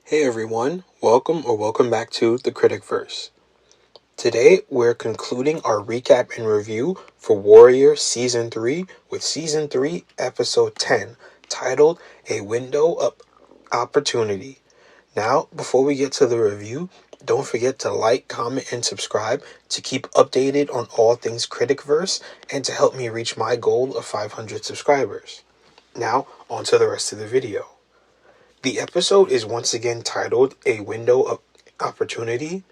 Hey everyone, welcome back to the Critic-Verse. Today we're concluding our recap and review for Warrior Season 3 with Season 3 Episode 10, titled A Window of Opportunity. Now, before we get to the review, don't forget to like, comment, and subscribe to keep updated on all things Critic-Verse and to help me reach my goal of 500 subscribers. Now, on to the rest of the video. The episode is once again titled A Window of Opportunity,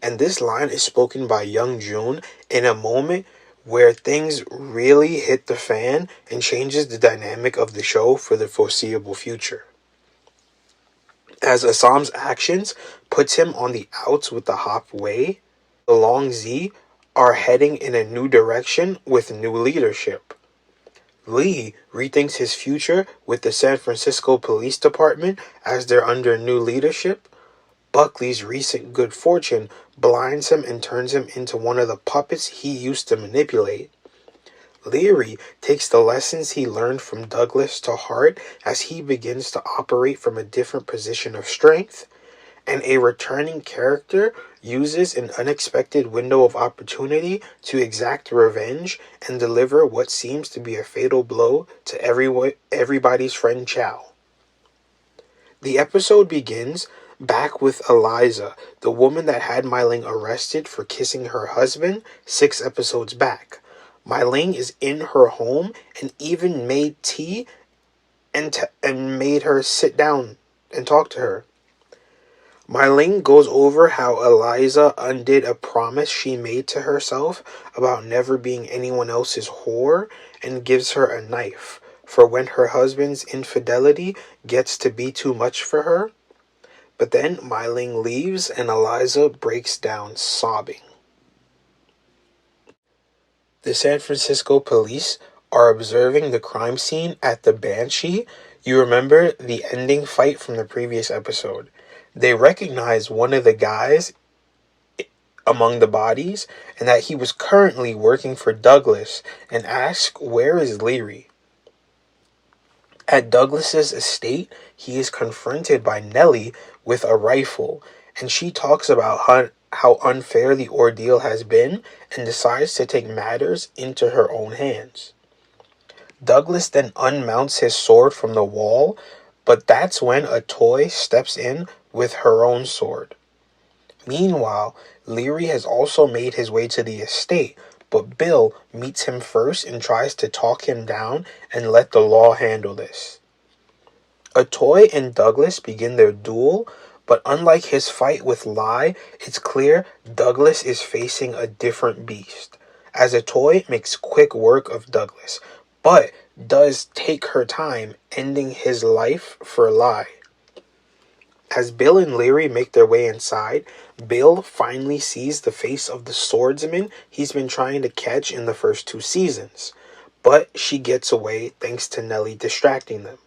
and this line is spoken by Young Jun in a moment where things really hit the fan and changes the dynamic of the show for the foreseeable future. As Assam's actions puts him on the outs with the Hop Wei, the Long Z are heading in a new direction with new leadership. Lee rethinks his future with the San Francisco Police Department as they're under new leadership. Buckley's recent good fortune blinds him and turns him into one of the puppets he used to manipulate. Leary takes the lessons he learned from Douglas to heart as he begins to operate from a different position of strength. And a returning character uses an unexpected window of opportunity to exact revenge and deliver what seems to be a fatal blow to everybody's friend Chow. The episode begins back with Eliza, the woman that had Mai Ling arrested for kissing her husband 6 episodes back. Mai Ling is in her home and even made tea and made her sit down and talk to her. Mai Ling goes over how Eliza undid a promise she made to herself about never being anyone else's whore and gives her a knife for when her husband's infidelity gets to be too much for her. But then Mai Ling leaves and Eliza breaks down sobbing. The San Francisco police are observing the crime scene at the Banshee. You remember the ending fight from the previous episode. They recognize one of the guys among the bodies and that he was currently working for Douglas and ask where is Leary. At Douglas's estate, he is confronted by Nellie with a rifle, and she talks about how unfair the ordeal has been and decides to take matters into her own hands. Douglas then unmounts his sword from the wall, but that's when a toy steps in with her own sword. Meanwhile, Leary has also made his way to the estate, but Bill meets him first and tries to talk him down and let the law handle this. A toy and Douglas begin their duel, but unlike his fight with Lai, it's clear Douglas is facing a different beast, as a toy makes quick work of Douglas, but does take her time, ending his life for Lai. As Bill and Leary make their way inside, Bill finally sees the face of the swordsman he's been trying to catch in the first 2 seasons, but she gets away thanks to Nellie distracting them.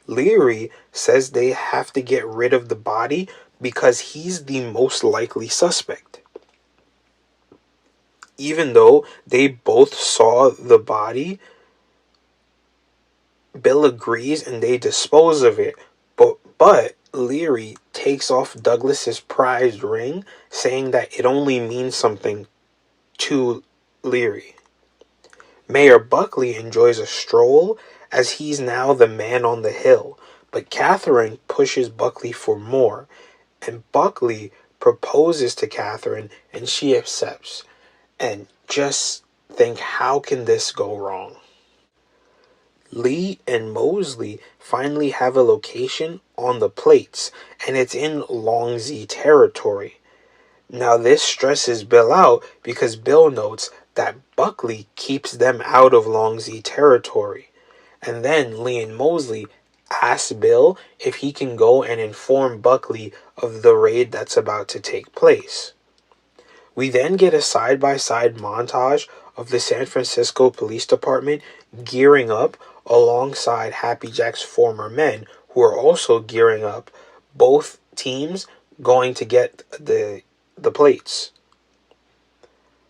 Leary says they have to get rid of the body because he's the most likely suspect. Even though they both saw the body, Bill agrees and they dispose of it, but Leary takes off Douglas's prized ring, saying that it only means something to Leary. Mayor Buckley enjoys a stroll as he's now the man on the hill, but Catherine pushes Buckley for more, and Buckley proposes to Catherine and she accepts. And just think, how can this go wrong? Lee and Mosley finally have a location on the plates, and it's in Long Z territory. Now this stresses Bill out because Bill notes that Buckley keeps them out of Long Z territory. And then Lee and Mosley ask Bill if he can go and inform Buckley of the raid that's about to take place. We then get a side-by-side montage of the San Francisco Police Department gearing up alongside Happy Jack's former men who are also gearing up, both teams going to get the plates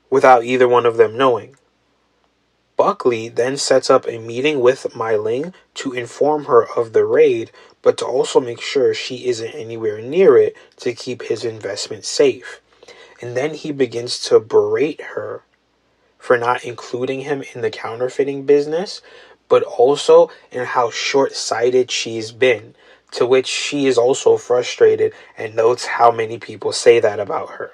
without either one of them knowing. Buckley then sets up a meeting with Mai Ling to inform her of the raid, but to also make sure she isn't anywhere near it to keep his investment safe. And then he begins to berate her for not including him in the counterfeiting business, but also in how short-sighted she's been, to which she is also frustrated and notes how many people say that about her.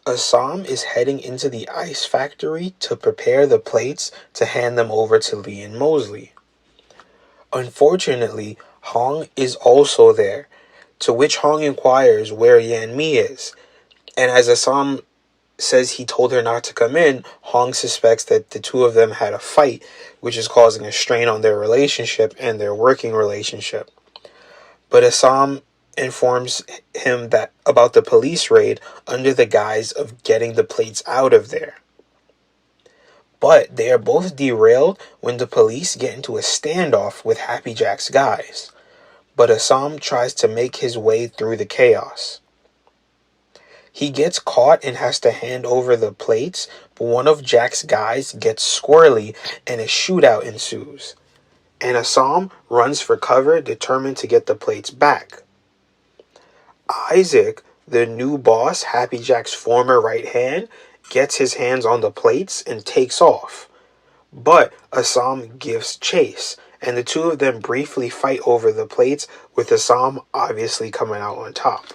Sahm is heading into the ice factory to prepare the plates to hand them over to Lee and Mosley. Unfortunately, Hong is also there, to which Hong inquires where Yan Mi is, and as Sahm says he told her not to come in, Hong suspects that the two of them had a fight, which is causing a strain on their relationship and their working relationship. But Assam informs him that about the police raid under the guise of getting the plates out of there. But they are both derailed when the police get into a standoff with Happy Jack's guys. But Assam tries to make his way through the chaos. He gets caught and has to hand over the plates, but one of Jack's guys gets squirrely and a shootout ensues. And Assam runs for cover, determined to get the plates back. Isaac, the new boss, Happy Jack's former right hand, gets his hands on the plates and takes off. But Assam gives chase, and the two of them briefly fight over the plates, with Assam obviously coming out on top.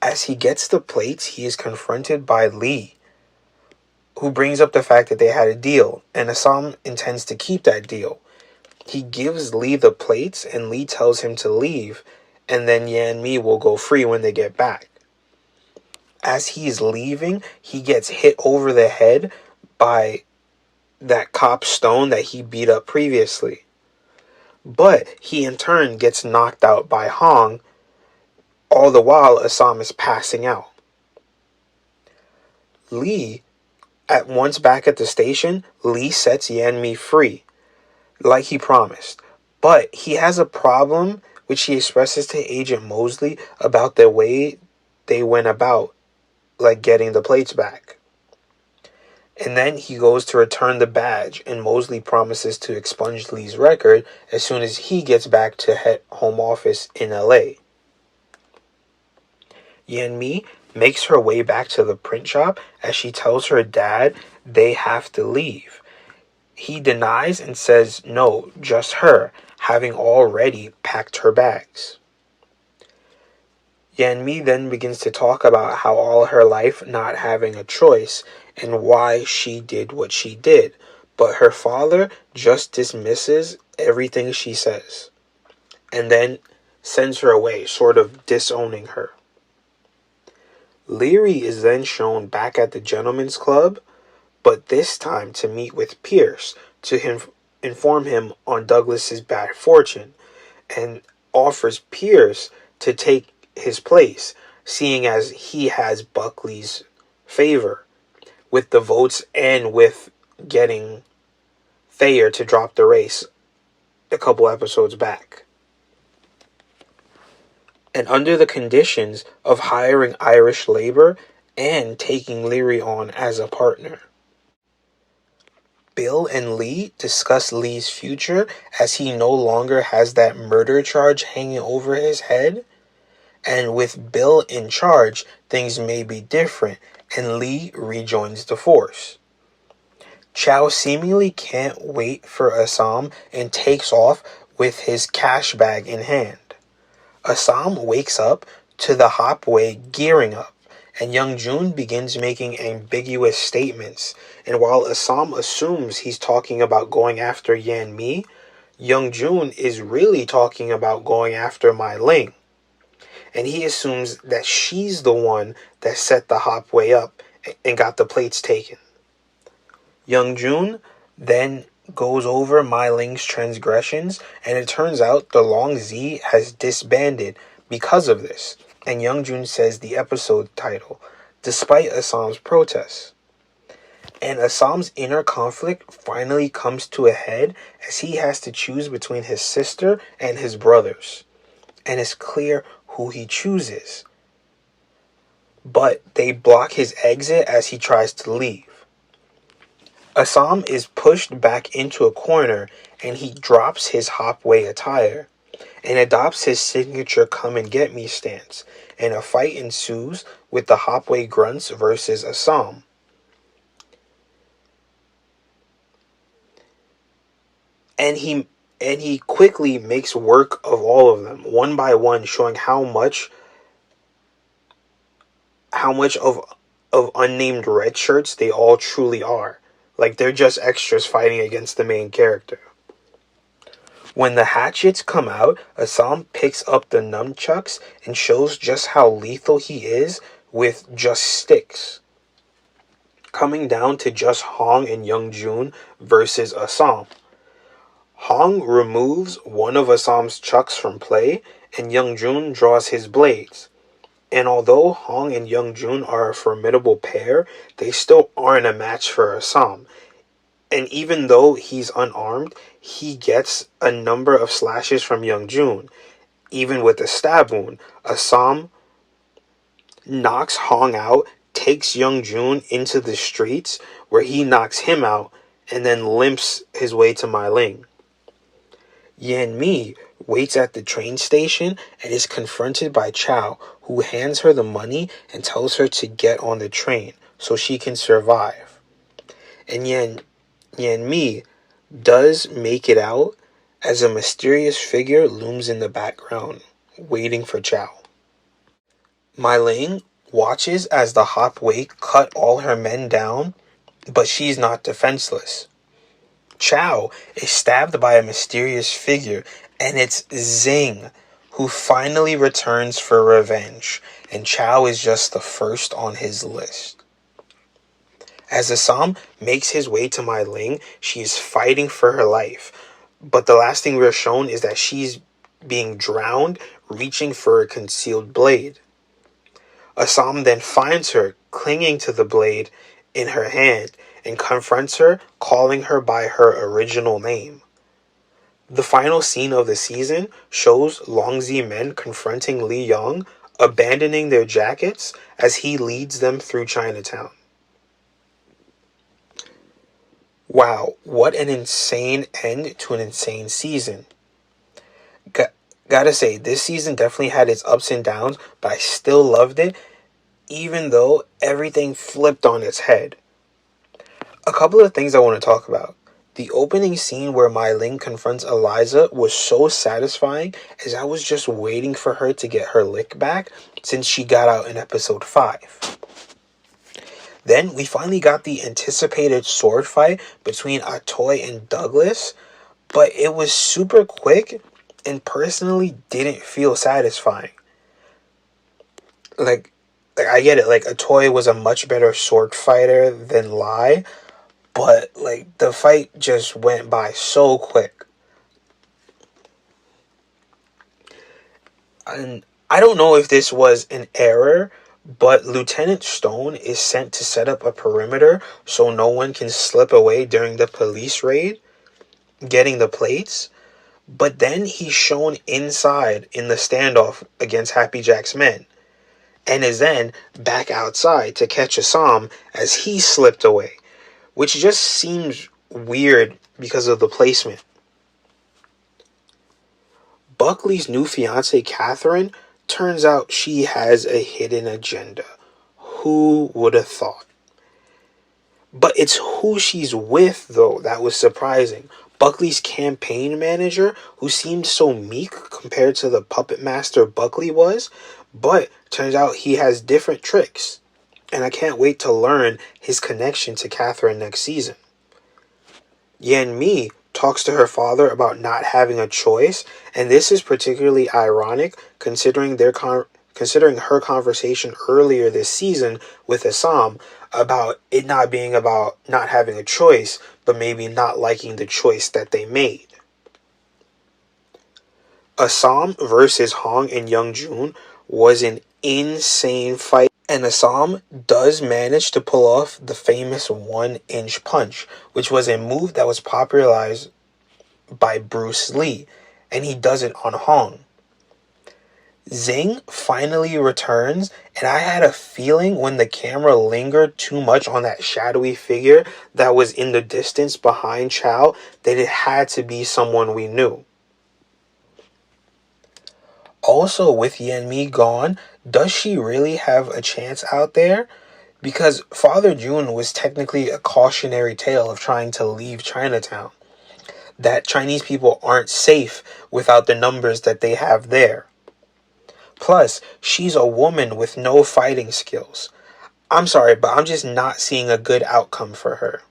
As he gets the plates, he is confronted by Lee, who brings up the fact that they had a deal, and Assam intends to keep that deal. He gives Lee the plates, and Lee tells him to leave, and then Yan Mi will go free when they get back. As he's leaving, he gets hit over the head by that cop Stone that he beat up previously. But he in turn gets knocked out by Hong, all the while Assam is passing out. Lee, at once back at the station, Lee sets Yan Mi free, like he promised. But he has a problem, which he expresses to Agent Mosley about the way they went about, like getting the plates back. And then he goes to return the badge, and Mosley promises to expunge Lee's record as soon as he gets back to home office in LA. Yan Mi makes her way back to the print shop as she tells her dad they have to leave. He denies and says no, just her, having already packed her bags. Yan Mi then begins to talk about how all her life not having a choice and why she did what she did, but her father just dismisses everything she says and then sends her away, sort of disowning her. Leary is then shown back at the Gentleman's Club, but this time to meet with Pierce to inform him on Douglas's bad fortune, and offers Pierce to take his place, seeing as he has Buckley's favor with the votes and with getting Thayer to drop the race a couple episodes back. And under the conditions of hiring Irish labor and taking Leary on as a partner. Bill and Lee discuss Lee's future as he no longer has that murder charge hanging over his head. And with Bill in charge, things may be different, and Lee rejoins the force. Chow seemingly can't wait for Assam and takes off with his cash bag in hand. Assam wakes up to the Hop Wei gearing up, and Young Jun begins making ambiguous statements. And while Assam assumes he's talking about going after Yan Mi, Young Jun is really talking about going after Mai Ling. And he assumes that she's the one that set the Hop Wei up and got the plates taken. Young Jun then goes over Mai Ling's transgressions, and it turns out the Long Z has disbanded because of this. And Young Jun says the episode title, despite Assam's protests. And Assam's inner conflict finally comes to a head as he has to choose between his sister and his brothers. And it's clear who he chooses. But they block his exit as he tries to leave. Assam is pushed back into a corner and he drops his Hop Wei attire and adopts his signature come and get me stance, and a fight ensues with the Hop Wei grunts versus Assam. And he quickly makes work of all of them, one by one, showing how much of unnamed red shirts they all truly are. Like, they're just extras fighting against the main character. When the hatchets come out, Assam picks up the nunchucks and shows just how lethal he is with just sticks. Coming down to just Hong and Young-jun versus Assam. Hong removes one of Assam's chucks from play, and Young-jun draws his blades. And although Hong and Young-jun are a formidable pair, they still aren't a match for Assam. And even though he's unarmed, he gets a number of slashes from Young-jun. Even with a stab wound, Assam knocks Hong out, takes Young-jun into the streets, where he knocks him out, and then limps his way to Mai Ling. Yan Mi waits at the train station and is confronted by Chow, who hands her the money and tells her to get on the train so she can survive. And Yan Mi does make it out as a mysterious figure looms in the background, waiting for Chow. Mai Ling watches as the Hop Wei cut all her men down, but she's not defenseless. Chow is stabbed by a mysterious figure, and it's Zing, who finally returns for revenge, and Chow is just the first on his list. As Assam makes his way to Mai Ling, she is fighting for her life, but the last thing we're shown is that she's being drowned, reaching for a concealed blade. Assam then finds her, clinging to the blade in her hand, and confronts her, calling her by her original name. The final scene of the season shows Longzi men confronting Li Yong, abandoning their jackets as he leads them through Chinatown. Wow, what an insane end to an insane season. Gotta say, this season definitely had its ups and downs, but I still loved it, even though everything flipped on its head. A couple of things I want to talk about. The opening scene where Mai Ling confronts Eliza was so satisfying, as I was just waiting for her to get her lick back since she got out in episode 5. Then we finally got the anticipated sword fight between Atoy and Douglas, but it was super quick and personally didn't feel satisfying. Like I get it, like Atoy was a much better sword fighter than Lai, but like the fight just went by so quick. And I don't know if this was an error, but Lieutenant Stone is sent to set up a perimeter so no one can slip away during the police raid, getting the plates. But then he's shown inside in the standoff against Happy Jack's men, and is then back outside to catch Assam as he slipped away, which just seems weird because of the placement. Buckley's new fiancée, Catherine, turns out she has a hidden agenda. Who would have thought? But it's who she's with, though, that was surprising. Buckley's campaign manager, who seemed so meek compared to the puppet master Buckley was, but turns out he has different tricks. And I can't wait to learn his connection to Catherine next season. Yan Mi talks to her father about not having a choice, and this is particularly ironic considering her conversation earlier this season with Assam about it not being about not having a choice, but maybe not liking the choice that they made. Assam versus Hong and Young-jun was an insane fight, and Assam does manage to pull off the famous 1-inch punch, which was a move that was popularized by Bruce Lee, and he does it on Hong. Zing finally returns, and I had a feeling when the camera lingered too much on that shadowy figure that was in the distance behind Chow that it had to be someone we knew. Also, with Yanmi gone, does she really have a chance out there? Because Father June was technically a cautionary tale of trying to leave Chinatown. That Chinese people aren't safe without the numbers that they have there. Plus, she's a woman with no fighting skills. I'm sorry, but I'm just not seeing a good outcome for her.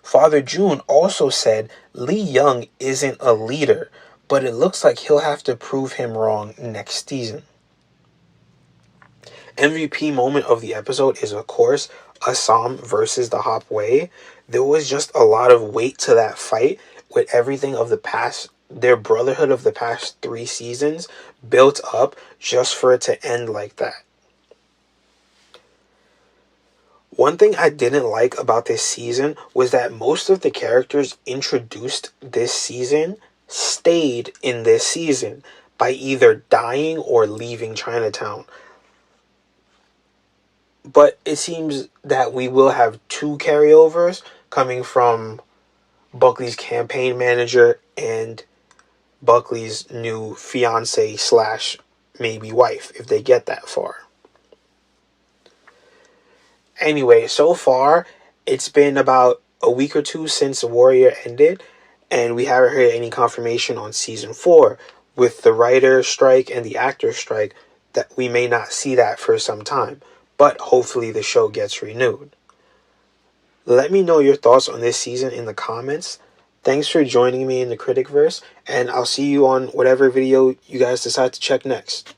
Father June also said Lee Young isn't a leader, but it looks like he'll have to prove him wrong next season. MVP moment of the episode is, of course, a Sahm versus the Hop Wei. There was just a lot of weight to that fight with everything of the past, their brotherhood of the past 3 seasons built up just for it to end like that. One thing I didn't like about this season was that most of the characters introduced this season stayed in this season by either dying or leaving Chinatown. But it seems that we will have 2 carryovers coming from Buckley's campaign manager and Buckley's new fiance / maybe wife, if they get that far. Anyway, so far, it's been about a week or 2 since Warrior ended, and we haven't heard any confirmation on season 4. With the writer strike and the actor strike, that we may not see that for some time, but hopefully the show gets renewed. Let me know your thoughts on this season in the comments. Thanks for joining me in the Critic-Verse, and I'll see you on whatever video you guys decide to check next.